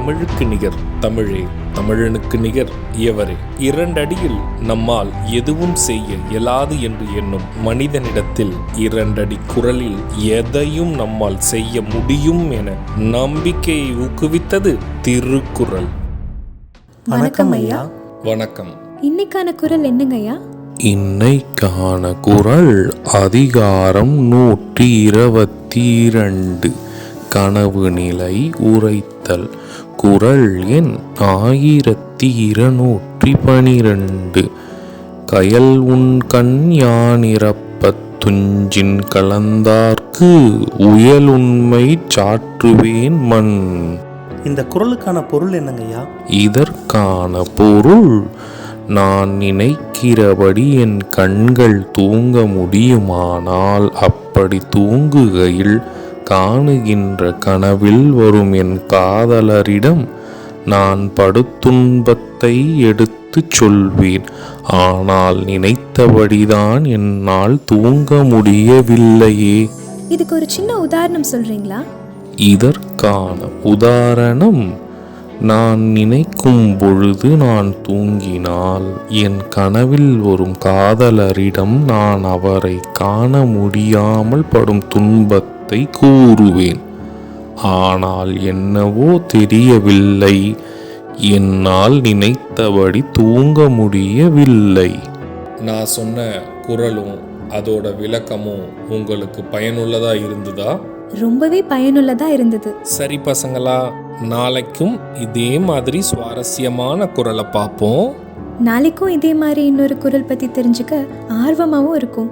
தமிழுக்கு நிகர் தமிழே, தமிழனுக்கு நிகர் எவரே. 2 அடியில் நம்மால் எதுவும் செய்ய இயலாது என்று எண்ணும் மனிதனிடத்தில் 2 அடி குரலில் எதையும் நம்மால் செய்ய முடியும் என நம்பிக்கையை ஊக்குவித்தது திருக்குறள். வணக்கம் ஐயா. வணக்கம். இன்னைக்கான குறள் என்னங்க ஐயா? இன்னைக்கான குறள் அதிகாரம் 122 கனவு நிலை உரைத்தல். குறள் எண் 1212. கயல் உன் கண் யானிரப்பத் துஞ்சின் கலந்தார்க்கு உயல் உண்மை சாற்றுவேன் மண். இந்த குறளுக்கான பொருள் என்னங்கய்யா? இதற்கான பொருள், நான் நினைக்கிறபடி என் கண்கள் தூங்க முடியுமானால் அப்படி தூங்குகையில் காணுகின்ற கனவில் வரும் என் காதலரிடம் நான் படுத்துன்பத்தை எடுத்து சொல்வேன். ஆனால் நினைத்தபடிதான் என்னால் தூங்க முடியவில்லையே. இதுக்கு ஒரு சின்ன உதாரணம் சொல்றீங்களா? இதற்கான உதாரணம், நான் நினைக்கும் பொழுது நான் தூங்கினால் என் கனவில் வரும் காதலரிடம் நான் அவரை காண முடியாமல் படும் துன்பத்தை கூறுவேன். ஆனால் என்னவோ தெரியவில்லை, என்னால் நினைத்தபடி தூங்க முடியவில்லை. நான் சொன்ன குறளும் அதோட விளக்கமும் உங்களுக்கு பயனுள்ளதா இருந்ததா? ரொம்பவே பயனுள்ளதா இருந்தது. சரி பசங்களா, நாளைக்கும் இதே மாதிரி சுவாரஸ்யமான குறளை பார்ப்போம். நாளைக்கும் இதே மாதிரி இன்னொரு குறள் பத்தி தெரிஞ்சுக்க ஆர்வமாவும் இருக்கும்.